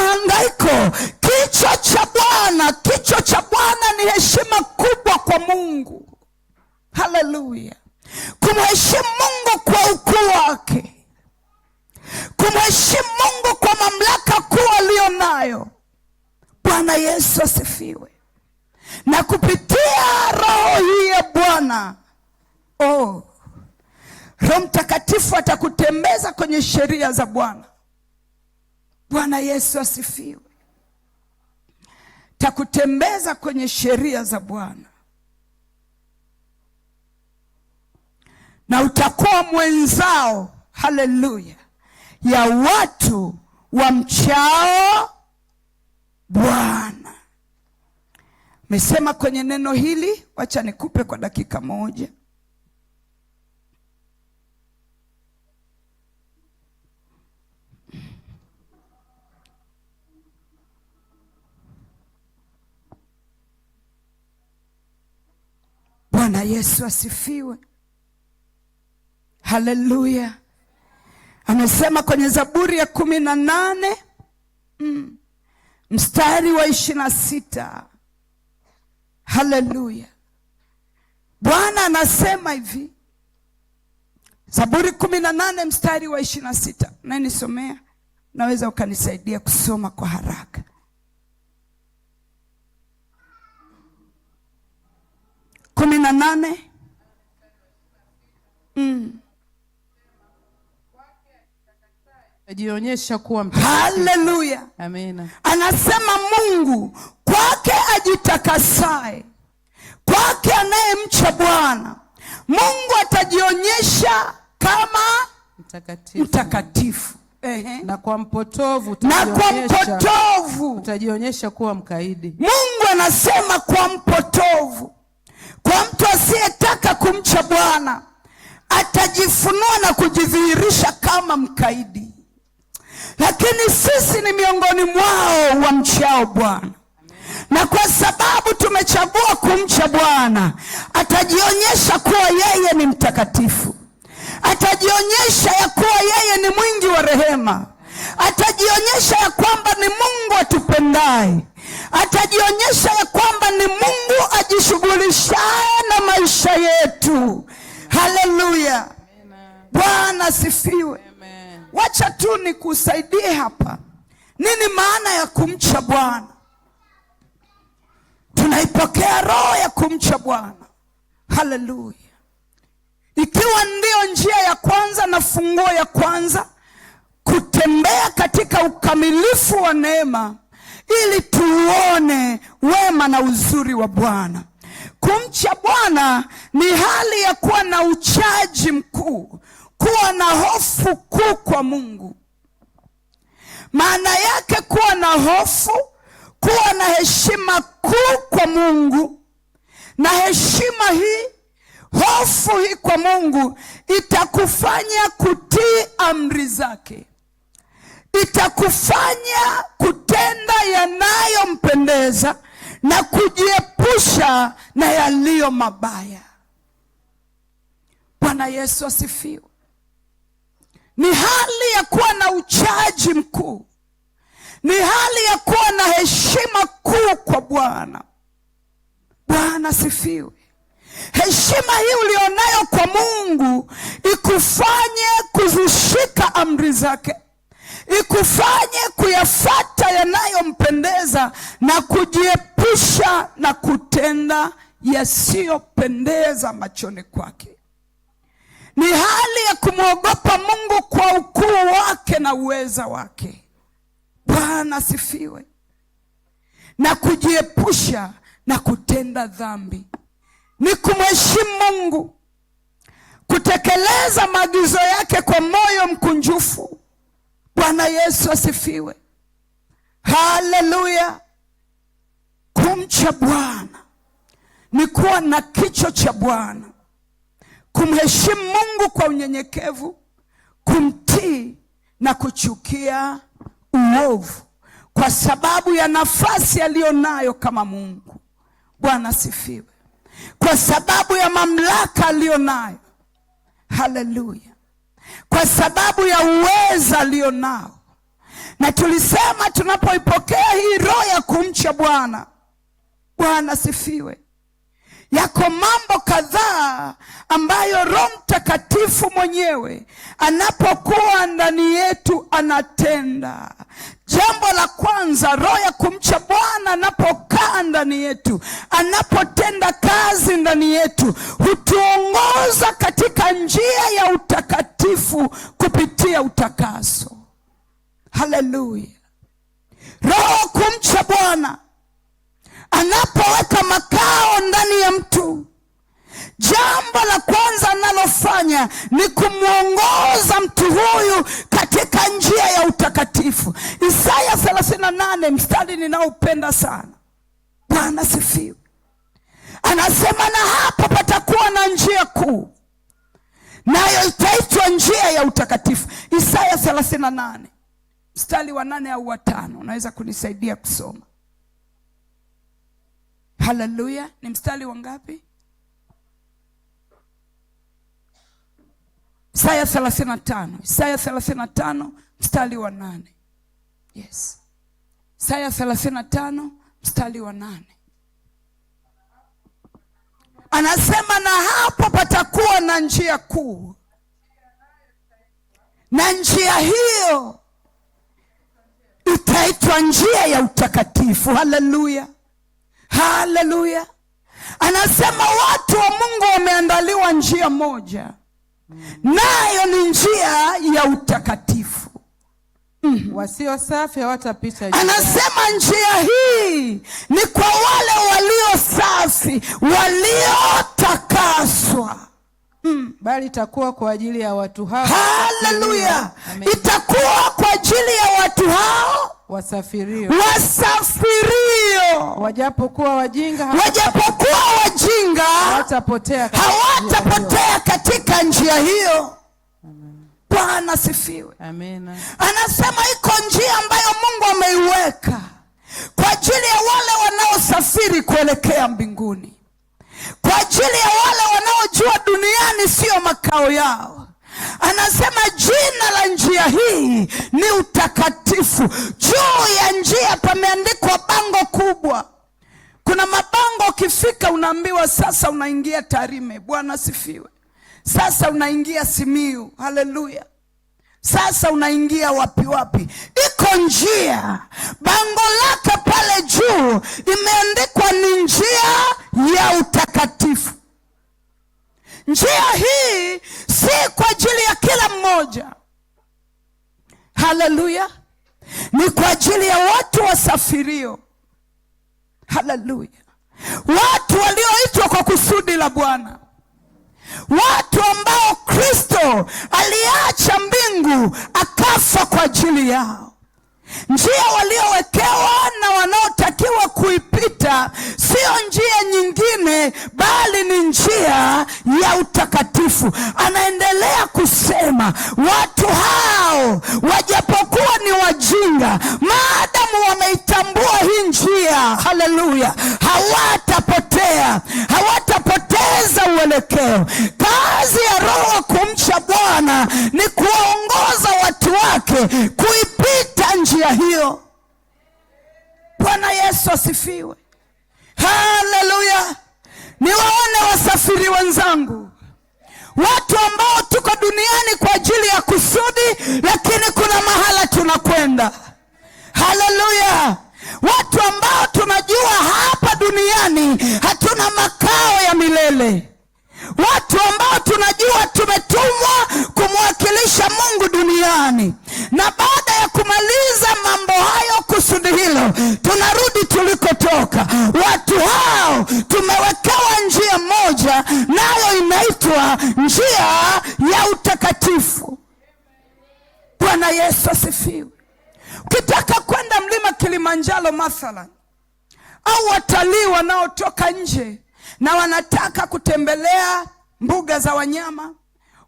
mahangaiko. Kichwa cha Bwana, kichwa cha Bwana ni heshima kubwa kwa Mungu. Haleluya! Kumheshimu Mungu kwa ukuu wake, kumheshimu Mungu kwa mamlaka kuu aliyonayo. Bwana Yesu asifiwe. Na kupitia roho hii ya Bwana, Roho Mtakatifu atakutembeza kwenye sheria za Bwana. Bwana Yesu asifiwe. Takutembeza kwenye sheria za Bwana, na utakuwa mwenzao, haleluya, ya watu wamchao Bwana. Mesema kwenye neno hili, wacha nikupe kwa dakika moja. Bwana Yesu asifiwe. Haleluya. Amesema kwenye Zaburi ya 18 mstari wa 26. Haleluya. Bwana anasema hivi, Zaburi 18 mstari wa 26. Na nisomea, naweza ukanisaidia kusoma kwa haraka. 18 ajionyesha kuwa mtakatifu. Haleluya. Amina. Anasema Mungu kwake ajitakasaye, kwake anayemcha Bwana, Mungu atajionyesha kama mtakatifu. Na kwa mpotovu utajionyesha kuwa mkaidi. Mungu anasema kwa mpotovu, kwa mtu asiyetaka kumcha Bwana, atajifunua na kujidhihirisha kama mkaidi. Lakini sisi ni miongoni mwao wamchao Bwana, na kwa sababu tumechagua kumcha Bwana, atajionyesha kuwa yeye ni mtakatifu. Atajionyesha ya kuwa yeye ni mwingi wa rehema. Atajionyesha ya kwamba ni Mungu atupendaye. Atajionyesha ya kwamba ni Mungu ajishughulishaye na maisha yetu. Haleluya. Bwana sifiwe. Wacha tu nikusaidie hapa. Nini maana ya kumcha Bwana? Tunaipokea roho ya kumcha Bwana. Haleluya. Ikiwa ndio njia ya kwanza na funguo ya kwanza kutembea katika ukamilifu wa neema, ili tuone wema na uzuri wa Bwana. Kumcha Bwana ni hali ya kuwa na uchaji mkuu, kuwa na hofu kuu kwa Mungu. Maana yake kuwa na hofu, kuwa na heshima kuu kwa Mungu. Na heshima hii, hofu hii kwa Mungu itakufanya kutii amri zake. Itakufanya kutenda yanayompendeza na kujiepusha na yaliyo mabaya. Bwana Yesu asifiwe. Ni hali ya kuwa na uchaji mkuu. Ni hali ya kuwa na heshima kuu kwa Bwana. Bwana asifiwe. Heshima hii ulionayo kwa Mungu ikufanye kuzishika amri zake, ikufanye kuyafuata yanayompendeza na kujiepusha na kutenda yasiyopendeza machoni kwake. Ni hali ya kumwogopa Mungu kwa ukuu wake na uweza wake. Bwana asifiwe. Na kujiepusha na kutenda dhambi. Ni kumheshimu Mungu, kutekeleza maagizo yake kwa moyo mkunjufu. Bwana Yesu asifiwe. Haleluya. Kumcha Bwana ni kuwa na kicho cha Bwana, kumheshimu Mungu kwa unyenyekevu, kumtii na kuchukia uovu kwa sababu ya nafasi aliyonayo kama Mungu. Bwana asifiwe. Kwa sababu ya mamlaka aliyonayo. Haleluya. Kwa sababu ya uweza alionao. Na tulisema tunapoipokea hii roho ya kumcha Bwana, Bwana sifiwe, yako mambo kadhaa ambayo Roho Mtakatifu mwenyewe anapokuwa ndani yetu anatenda. Jambo la kwanza, roho ya kumcha Bwana anapokaa ndani yetu, anapotenda kazi ndani yetu, hutuongoza katika njia ya utakatifu kupitia utakaso. Haleluya. Roho kumcha Bwana anapoweka makao ndani ya mtu, jambo la kwanza analofanya ni kumwongoza mtu huyu katika njia ya utakatifu. Isaya 38 mstari ninaopenda sana. Bwana sifiwe. Anasema, na hapo patakuwa na njia kuu, nayo itaitwa njia ya utakatifu. Isaya 38 mstari wa 8 au wa 5. Unaweza kunisaidia kusoma? Haleluya. Ni mstari wa ngapi? Isaya 35. Isaya 35 mstari wa 8. Yes. Isaya 35 mstari wa 8. Anasema, na hapo patakuwa na njia kuu, na njia hiyo itaitwa njia ya utakatifu. Haleluya. Haleluya. Anasema watu wa Mungu wameandaliwa njia moja, nayo ni njia ya utakatifu. Wasio safi hawatapita. Anasema njia hii ni kwa wale walio safi, waliotakaswa. Bali itakuwa kwa ajili ya watu hao. Haleluya. Itakuwa kwa ajili ya watu hao wasafirio. Wajapokuwa wajinga hawatapotea katika njia hiyo. Bwana sifiwe. Amina. Anasema iko njia ambayo Mungu ameiweka kwa ajili ya wale wanaosafiri kuelekea mbinguni, kwa ajili ya wale wanaojua duniani sio makao yao. Anasema jina la njia hii ni utakatifu. Juu ya njia pameandikwa bango kubwa. Kuna mabango ukifika unaambiwa sasa unaingia Tarime. Bwana sifiwe. Sasa unaingia Simiyu. Haleluya. Sasa unaingia wapi. Iko njia, bango lake pale juu imeandikwa ni njia ya utakatifu. Njia hii si kwa ajili ya kila mmoja. Haleluya. Ni kwa ajili ya watu wasafirio. Haleluya. Watu walioitwa kwa kusudi la Bwana, watu ambao Kristo aliacha mbingu akafa kwa ajili yao. Njia waliowekewa na wanaotakiwa kuipita sio njia nyingine, bali ni njia ya utakatifu. Anaendelea kusema watu hao wajapokuwa ni wajinga, maadamu wameitambua hii njia, haleluya, hawatapoteza uelekeo. Kazi ya Roho kumcha Bwana ni kuwaongoza watu wake kuipita njia hiyo. Bwana Yesu asifiwe. Haleluya. Niwaone wasafiri wenzangu, watu ambao tuko duniani kwa ajili ya kusudi, lakini kuna mahala tunakwenda. Haleluya. Watu ambao tunajua hapa duniani hatuna makao ya milele. Watu ambao tunajua tumetumwa kumwakilisha Mungu duniani, na baada ya kumaliza mambo hayo, kusudi hilo, tunarudi tulikotoka. Watu hao tumewekewa njia moja, nayo inaitwa njia ya utakatifu. Bwana Yesu asifiwe. Ukitaka kwenda mlima Kilimanjaro mathalan, au watalii wanaotoka nje na wanataka kutembelea mbuga za wanyama,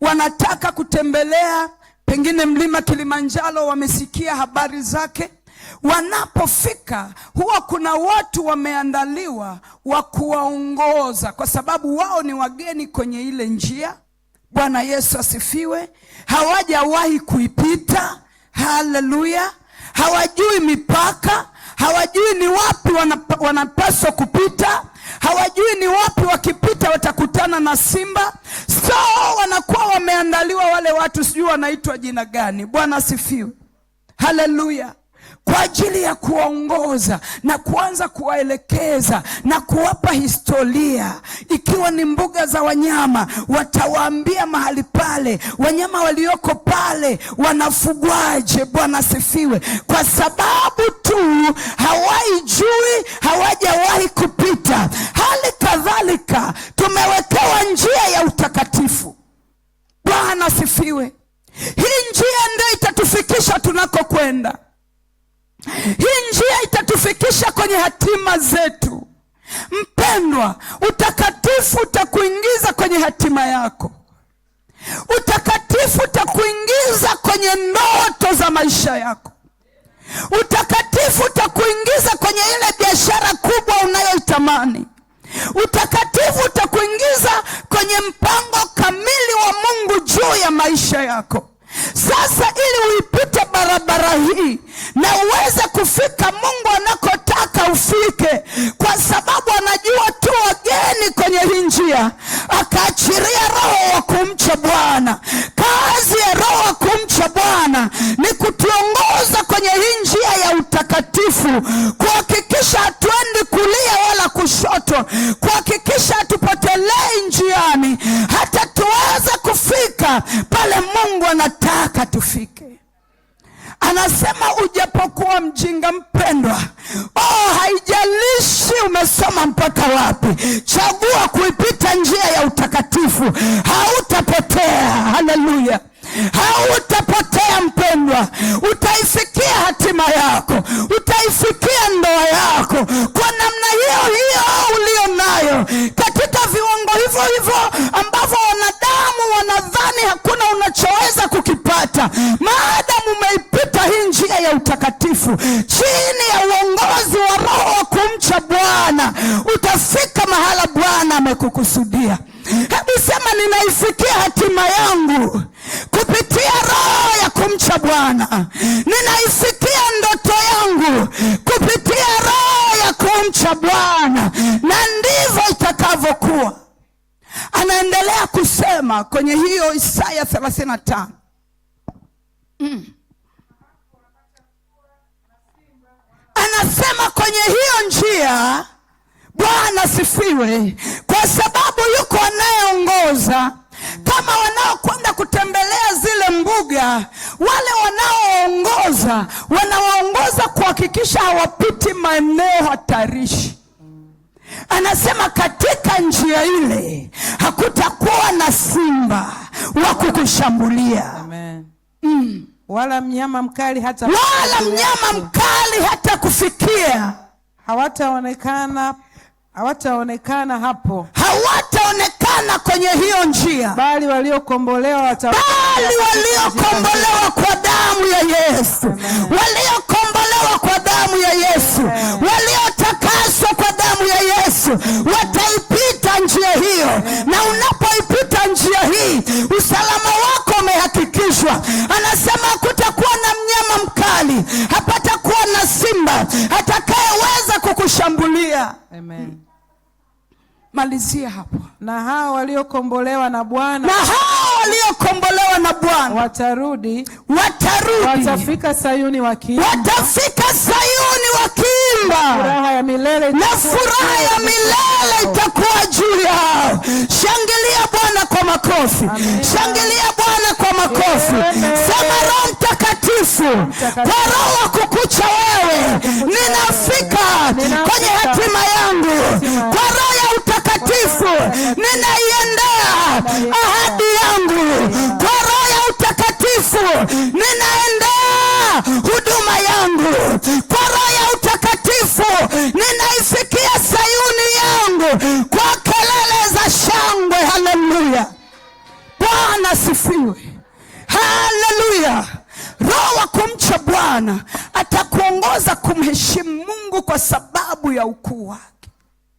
wanataka kutembelea pengine mlima Kilimanjaro, wamesikia habari zake, wanapofika huwa kuna watu wameandaliwa wa kuwaongoza, kwa sababu wao ni wageni kwenye ile njia. Bwana Yesu asifiwe. Hawajawahi kuipita. Haleluya. hawajui mipaka, hawajui ni wapi wanapaswa kupita, hawajui ni wapi wakipita watakutana na simba. So wanakuwa wameandaliwa wale watu, sijui wanaitwa jina gani. Bwana asifiwe, haleluya, kwa ajili ya kuongoza na kuanza kuwaelekeza na kuwapa historia. Ikiwa ni mbuga za wanyama, watawaambia mahali pale wanyama walioko pale wanafugwaje. Bwana asifiwe, kwa sababu tu hawaijui, hawajawahi kupita. Hali kadhalika tumewekewa njia ya utakatifu. Bwana asifiwe. Hii njia ndio itatufikisha tunakokwenda. Hii njia itatufikisha kwenye hatima zetu. Mpendwa, utakatifu utakuingiza kwenye hatima yako. Utakatifu utakuingiza kwenye ndoto za maisha yako. Utakatifu utakuingiza kwenye ile biashara kubwa unayoitamani. Utakatifu utakuingiza kwenye mpango kamili wa Mungu juu ya maisha yako. Sasa ili uipite barabara hii na uweze kufika Mungu anakotaka ufike, kwa sababu anajua tu wageni kwenye hii njia, akaachiria roho wa kumcha Bwana. Kazi ya roho wa kumcha Bwana ni kutuongoza kwenye hii njia ya utakatifu, kuhakikisha hatuendi kulia wala kushoto, kuhakikisha hatupotelei njiani, hata tuweze kufika pale Mungu anataka tufike. Anasema ujapokuwa mjinga mpendwa, haijalishi umesoma mpaka wapi, chagua kuipita njia ya utakatifu, hautapotea. Haleluya, hautapotea mpendwa. Utaifikia hatima yako, utaifikia ndoa yako kwa namna hiyo hiyo ulio nayo, katika viwango hivyo hivyo ambavyo wanadamu wanadhani hakuna unachoweza kukipata. Maadamu umeipita hii njia ya utakatifu chini ya uongozi wa roho wa kumcha Bwana, utafika mahala Bwana amekukusudia. Hebu sema, ninaifikia hatima yangu kupitia roho ya kumcha Bwana. Ninaifikia ndoto yangu kupitia roho ya kumcha Bwana, na ndivyo itakavyokuwa. Anaendelea kusema kwenye hiyo Isaya 35. Anasema kwenye hiyo njia, Bwana sifiwe, kwa sababu yuko anayeongoza. Kama wanaokwenda kutembelea zile mbuga, wale wanaoongoza wanawaongoza kuhakikisha hawapiti maeneo hatarishi. Anasema katika njia ile hakutakuwa na simba wa kukushambulia. Amen. Wala mnyama mkali hata kufikia. Hawataonekana hapo. Hawataonekana kwenye hiyo njia. Bali waliokombolewa kwa damu ya Yesu. Waliokombolewa kwa damu ya Yesu. Waliotakaswa kwa damu ya Yesu wataipita njia hiyo. Na unapoipita njia hii, usalama wako umehakikishwa. Anasema hakutakuwa na mnyama mkali, hapatakuwa na simba atakayeweza kukushambulia. Amen. Malizia hapo. Na hao waliokombolewa na Bwana, watarudi. Watafika Sayuni wakiimba. Furaha ya milele itakuwa juu yao. Shangilia Bwana kwa makofi. Shangilia Bwana kwa makofi. Sema, Roho Mtakatifu, kwa roho wa kukucha wewe, ninafika kwenye hatima yangu. Kwa roho ya utakatifu ninaiendea ahadi yangu. Kwa roho ya utakatifu ninaendea huduma yangu. Kwa roho ya utakatifu ninaifikia Sayuni yangu kwa kelele za shangwe. Haleluya, Bwana sifiwe. Haleluya. Roho wa kumcha Bwana atakuongoza kumheshimu Mungu kwa sababu ya ukuu wake.